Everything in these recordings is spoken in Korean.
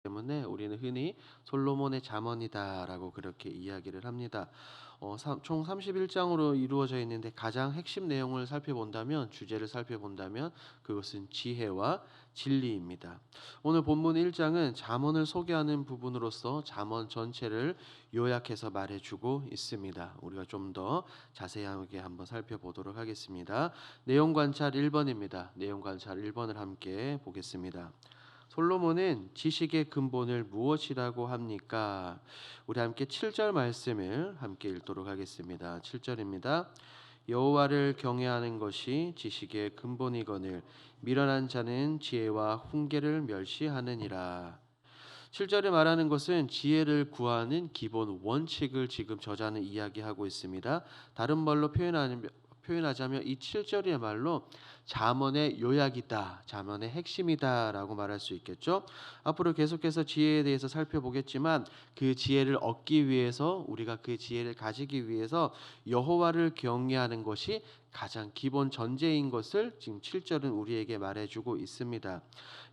때문에 우리는 흔히 솔로몬의 잠언이다라고 그렇게 이야기를 합니다. 총 31장으로 이루어져 있는데 가장 핵심 내용을 살펴본다면 주제를 살펴본다면 그것은 지혜와 진리입니다. 오늘 본문 1장은 잠언을 소개하는 부분으로서 잠언 전체를 요약해서 말해주고 있습니다. 우리가 좀 더 자세하게 한번 살펴보도록 하겠습니다. 내용 관찰 1번입니다. 내용 관찰 1번을 함께 보겠습니다. 솔로몬은 지식의 근본을 무엇이라고 합니까? 우리 함께 7절 말씀을 함께 읽도록 하겠습니다. 7절입니다. 여호와를 경외하는 것이 지식의 근본이거늘 미련한 자는 지혜와 훈계를 멸시하느니라. 7절에 말하는 것은 지혜를 구하는 기본 원칙을 지금 저자는 이야기하고 있습니다. 다른 말로 표현하자면 이 7절의 말로 잠언의 요약이다, 잠언의 핵심이다라고 말할 수 있겠죠. 앞으로 계속해서 지혜에 대해서 살펴보겠지만 그 지혜를 얻기 위해서 우리가 그 지혜를 가지기 위해서 여호와를 경외하는 것이 가장 기본 전제인 것을 지금 7절은 우리에게 말해주고 있습니다.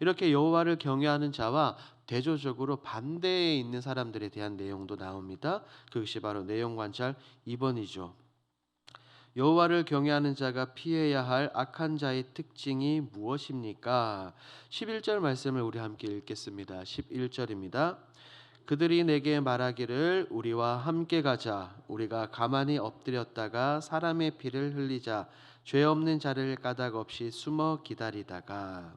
이렇게 여호와를 경외하는 자와 대조적으로 반대에 있는 사람들에 대한 내용도 나옵니다. 그것이 바로 내용 관찰 2번이죠. 여호와를 경외하는 자가 피해야 할 악한 자의 특징이 무엇입니까? 11절 말씀을 우리 함께 읽겠습니다. 11절입니다. 그들이 내게 말하기를 우리와 함께 가자. 우리가 가만히 엎드렸다가 사람의 피를 흘리자. 죄 없는 자를 까닭 없이 숨어 기다리다가.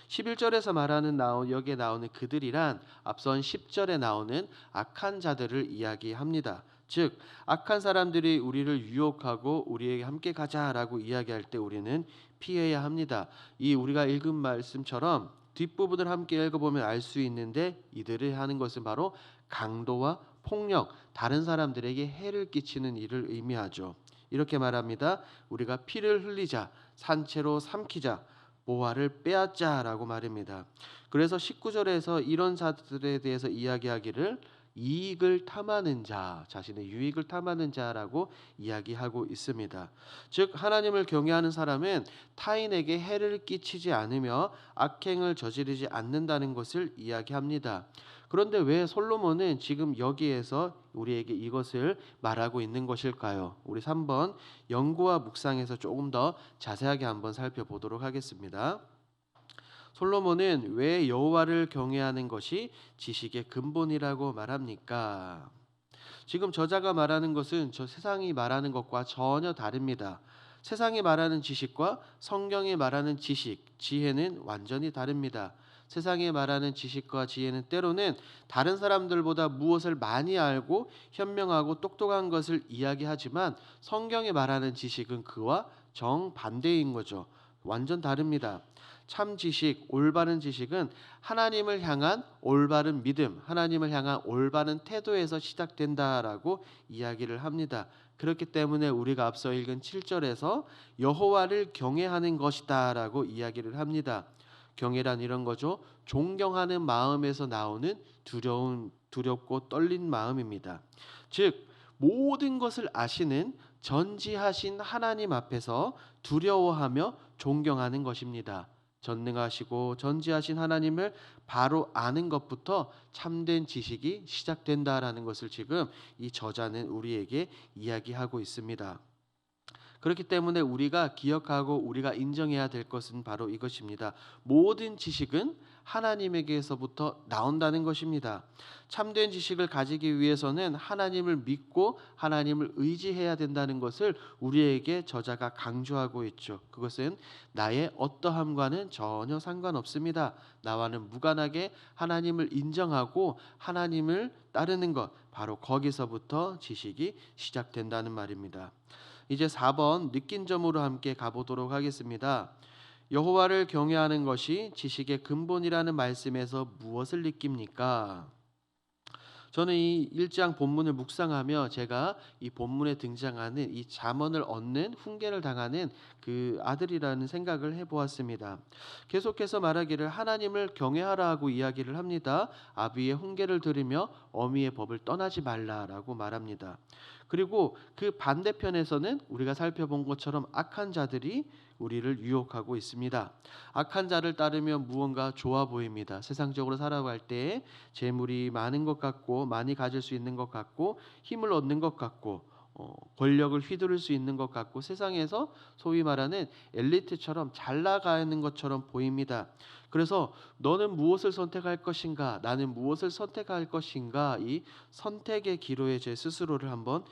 11절에서 말하는 여기에 나오는 그들이란 앞선 10절에 나오는 악한 자들을 이야기합니다. 즉 악한 사람들이 우리를 유혹하고 우리에게 함께 가자라고 이야기할 때 우리는 피해야 합니다. 이 우리가 읽은 말씀처럼 뒷부분을 함께 읽어보면 알 수 있는데 이들이 하는 것은 바로 강도와 폭력, 다른 사람들에게 해를 끼치는 일을 의미하죠. 이렇게 말합니다. 우리가 피를 흘리자, 산채로 삼키자, 보화를 빼앗자라고 말입니다. 그래서 19절에서 이런 자들에 대해서 이야기하기를 이익을 탐하는 자, 자신의 유익을 탐하는 자라고 이야기하고 있습니다. 즉 하나님을 경외하는 사람은 타인에게 해를 끼치지 않으며 악행을 저지르지 않는다는 것을 이야기합니다. 그런데 왜 솔로몬은 지금 여기에서 우리에게 이것을 말하고 있는 것일까요? 우리 3번 연구와 묵상에서 조금 더 자세하게 한번 살펴보도록 하겠습니다. 솔로몬은 왜 여호와를 경외하는 것이 지식의 근본이라고 말합니까? 지금 저자가 말하는 것은 저 세상이 말하는 것과 전혀 다릅니다. 세상이 말하는 지식과 성경이 말하는 지식, 지혜는 완전히 다릅니다. 세상이 말하는 지식과 지혜는 때로는 다른 사람들보다 무엇을 많이 알고 현명하고 똑똑한 것을 이야기하지만 성경이 말하는 지식은 그와 정반대인 거죠. 완전 다릅니다. 참 지식, 올바른 지식은 하나님을 향한 올바른 믿음, 하나님을 향한 올바른 태도에서 시작된다라고 이야기를 합니다. 그렇기 때문에 우리가 앞서 읽은 7절에서 여호와를 경외하는 것이다라고 이야기를 합니다. 경외란 이런 거죠. 존경하는 마음에서 나오는 두렵고 떨린 마음입니다. 즉 모든 것을 아시는 전지하신 하나님 앞에서 두려워하며 존경하는 것입니다. 전능하시고 전지하신 하나님을 바로 아는 것부터 참된 지식이 시작된다라는 것을 지금 이 저자는 우리에게 이야기하고 있습니다. 그렇기 때문에 우리가 기억하고 우리가 인정해야 될 것은 바로 이것입니다. 모든 지식은 하나님에게서부터 나온다는 것입니다. 참된 지식을 가지기 위해서는 하나님을 믿고 하나님을 의지해야 된다는 것을 우리에게 저자가 강조하고 있죠. 그것은 나의 어떠함과는 전혀 상관없습니다. 나와는 무관하게 하나님을 인정하고 하나님을 따르는 것, 바로 거기서부터 지식이 시작된다는 말입니다. 이제 4번 느낀 점으로 함께 가보도록 하겠습니다. 여호와를 경외하는 것이 지식의 근본이라는 말씀에서 무엇을 느낍니까? 저는 이 1장 본문을 묵상하며 제가 이 본문에 등장하는 이 잠언을 얻는 훈계를 당하는 그 아들이라는 생각을 해보았습니다. 계속해서 말하기를 하나님을 경외하라 하고 이야기를 합니다. 아비의 훈계를 들으며 어미의 법을 떠나지 말라라고 말합니다. 그리고 그 반대편에서는 우리가 살펴본 것처럼 악한 자들이 우리를 유혹하고 있습니다. 악한 자를 따르면 무언가 좋아 보입니다. 세상적으로 살아갈 때 재물이 많은 것 같고 많이 가질 수 있는 것 같고 힘을 얻는 것 같고 권력을 휘두를 수 있는 것 같고 세상에서 소위 말하는 엘리트처럼 잘 나가는 것처럼 보입니다. 그래서 너는 무엇을 선택할 것인가? 나는 무엇을 선택할 것인가? 이 선택의 기로에 제 스스로를 한번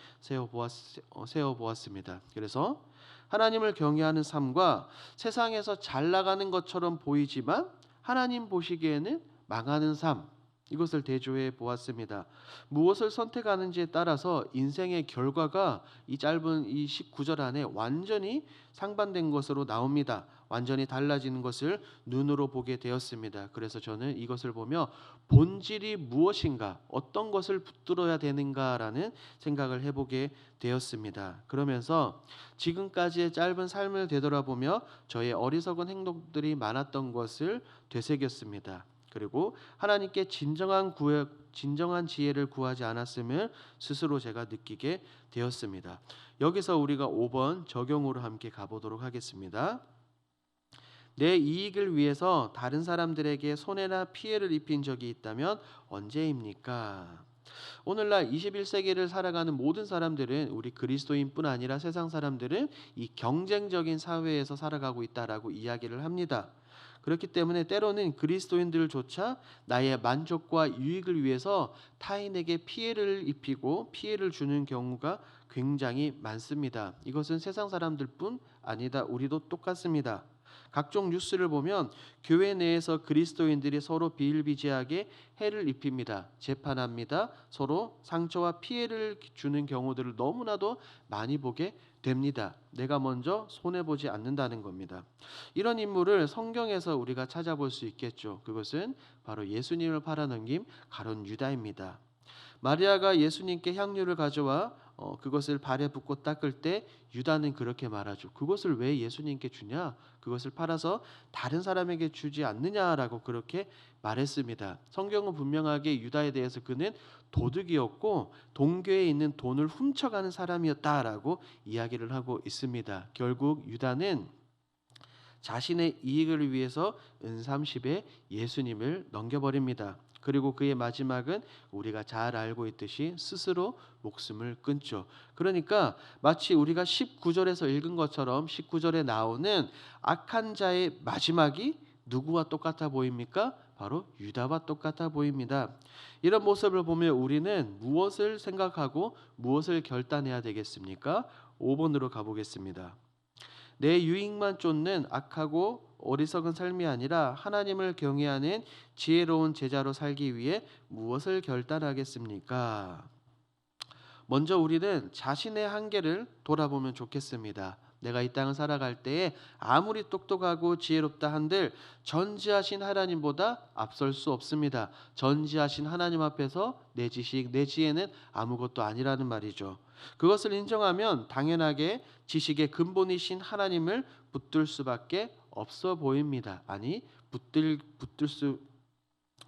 세워보았습니다. 그래서 하나님을 경외하는 삶과 세상에서 잘 나가는 것처럼 보이지만 하나님 보시기에는 망하는 삶, 이것을 대조해 보았습니다. 무엇을 선택하는지에 따라서 인생의 결과가 이 짧은 이 19절 안에 완전히 상반된 것으로 나옵니다. 완전히 달라지는 것을 눈으로 보게 되었습니다. 그래서 저는 이것을 보며 본질이 무엇인가, 어떤 것을 붙들어야 되는가라는 생각을 해보게 되었습니다. 그러면서 지금까지의 짧은 삶을 되돌아보며 저의 어리석은 행동들이 많았던 것을 되새겼습니다. 그리고 하나님께 진정한 지혜를 구하지 않았음을 스스로 제가 느끼게 되었습니다. 여기서 우리가 5번 적용으로 함께 가보도록 하겠습니다. 내 이익을 위해서 다른 사람들에게 손해나 피해를 입힌 적이 있다면 언제입니까? 오늘날 21세기를 살아가는 모든 사람들은 우리 그리스도인뿐 아니라 세상 사람들은 이 경쟁적인 사회에서 살아가고 있다라고 이야기를 합니다. 그렇기 때문에 때로는 그리스도인들조차 나의 만족과 유익을 위해서 타인에게 피해를 입히고 피해를 주는 경우가 굉장히 많습니다. 이것은 세상 사람들뿐 아니다. 우리도 똑같습니다. 각종 뉴스를 보면 교회 내에서 그리스도인들이 서로 비일비재하게 해를 입힙니다. 재판합니다. 서로 상처와 피해를 주는 경우들을 너무나도 많이 보게 됩니다. 내가 먼저 손해보지 않는다는 겁니다. 이런 인물을 성경에서 우리가 찾아볼 수 있겠죠. 그것은 바로 예수님을 팔아넘긴 가룟 유다입니다. 마리아가 예수님께 향유를 가져와 그것을 발에 붓고 닦을 때 유다는 그렇게 말하죠. 그것을 왜 예수님께 주냐? 그것을 팔아서 다른 사람에게 주지 않느냐라고 그렇게 말했습니다. 성경은 분명하게 유다에 대해서 그는 도둑이었고 동교에 있는 돈을 훔쳐가는 사람이었다라고 이야기를 하고 있습니다. 결국 유다는 자신의 이익을 위해서 은삼십에 예수님을 넘겨버립니다. 그리고 그의 마지막은 우리가 잘 알고 있듯이 스스로 목숨을 끊죠. 그러니까 마치 우리가 19절에서 읽은 것처럼 19절에 나오는 악한 자의 마지막이 누구와 똑같아 보입니까? 바로 유다와 똑같아 보입니다. 이런 모습을 보며 우리는 무엇을 생각하고 무엇을 결단해야 되겠습니까? 5번으로 가보겠습니다. 내 유익만 쫓는 악하고 어리석은 삶이 아니라 하나님을 경외하는 지혜로운 제자로 살기 위해 무엇을 결단하겠습니까? 먼저 우리는 자신의 한계를 돌아보면 좋겠습니다. 내가 이 땅을 살아갈 때에 아무리 똑똑하고 지혜롭다 한들 전지하신 하나님보다 앞설 수 없습니다. 전지하신 하나님 앞에서 내 지식, 내 지혜는 아무것도 아니라는 말이죠. 그것을 인정하면 당연하게 지식의 근본이신 하나님을 붙들 수밖에 없어 보입니다. 아니,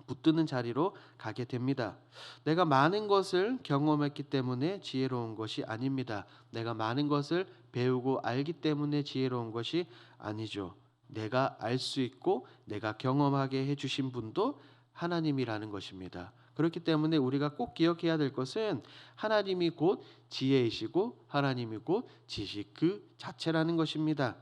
붙드는 자리로 가게 됩니다. 내가 많은 것을 경험했기 때문에 지혜로운 것이 아닙니다. 내가 많은 것을 배우고 알기 때문에 지혜로운 것이 아니죠. 내가 알 수 있고 내가 경험하게 해주신 분도 하나님이라는 것입니다. 그렇기 때문에 우리가 꼭 기억해야 될 것은 하나님이 곧 지혜이시고 하나님이 곧 지식 그 자체라는 것입니다.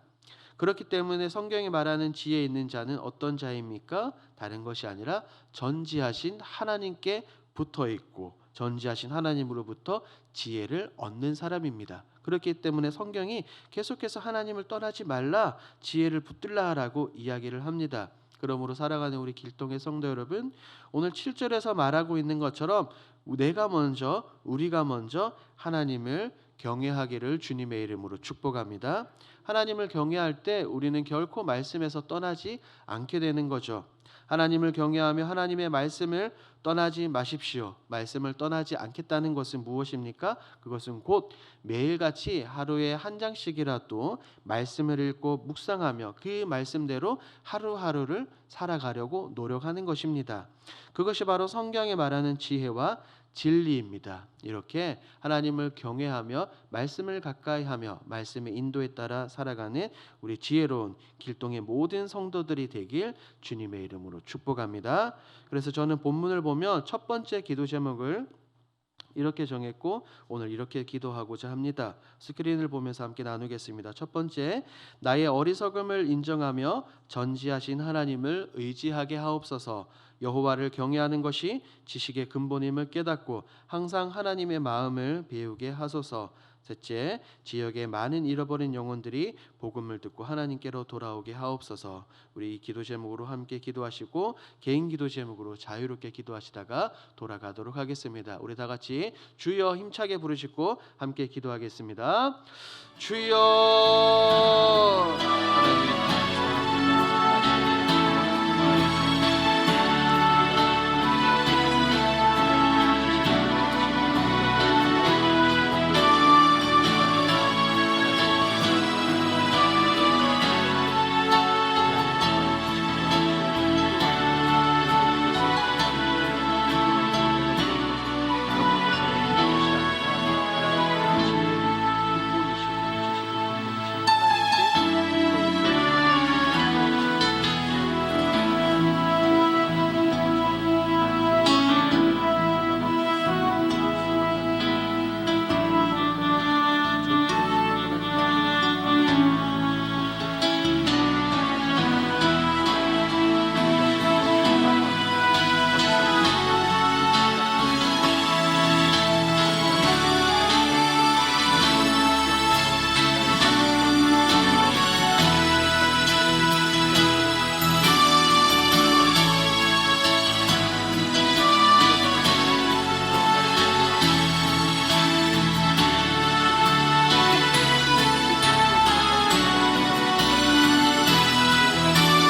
그렇기 때문에 성경이 말하는 지혜 있는 자는 어떤 자입니까? 다른 것이 아니라 전지하신 하나님께 붙어 있고 전지하신 하나님으로부터 지혜를 얻는 사람입니다. 그렇기 때문에 성경이 계속해서 하나님을 떠나지 말라, 지혜를 붙들라라고 이야기를 합니다. 그러므로 살아가는 우리 길동의 성도 여러분, 오늘 7절에서 말하고 있는 것처럼 우리가 먼저 하나님을 경외하기를 주님의 이름으로 축복합니다. 하나님을 경외할 때 우리는 결코 말씀에서 떠나지 않게 되는 거죠. 하나님을 경외하며 하나님의 말씀을 떠나지 마십시오. 말씀을 떠나지 않겠다는 것은 무엇입니까? 그것은 곧 매일같이 하루에 한 장씩이라도 말씀을 읽고 묵상하며 그 말씀대로 하루하루를 살아가려고 노력하는 것입니다. 그것이 바로 성경에 말하는 지혜와 진리입니다. 이렇게 하나님을 경외하며 말씀을 가까이하며 말씀의 인도에 따라 살아가는 우리 지혜로운 길동의 모든 성도들이 되길 주님의 이름으로 축복합니다. 그래서 저는 본문을 보면 첫 번째 기도 제목을 이렇게 정했고 오늘 이렇게 기도하고자 합니다. 스크린을 보면서 함께 나누겠습니다. 첫 번째, 나의 어리석음을 인정하며 전지하신 하나님을 의지하게 하옵소서. 여호와를 경외하는 것이 지식의 근본임을 깨닫고 항상 하나님의 마음을 배우게 하소서. 셋째, 지역의 많은 잃어버린 영혼들이 복음을 듣고 하나님께로 돌아오게 하옵소서. 우리 이 기도 제목으로 함께 기도하시고 개인 기도 제목으로 자유롭게 기도하시다가 돌아가도록 하겠습니다. 우리 다 같이 주여 힘차게 부르시고 함께 기도하겠습니다. 주여. 하나님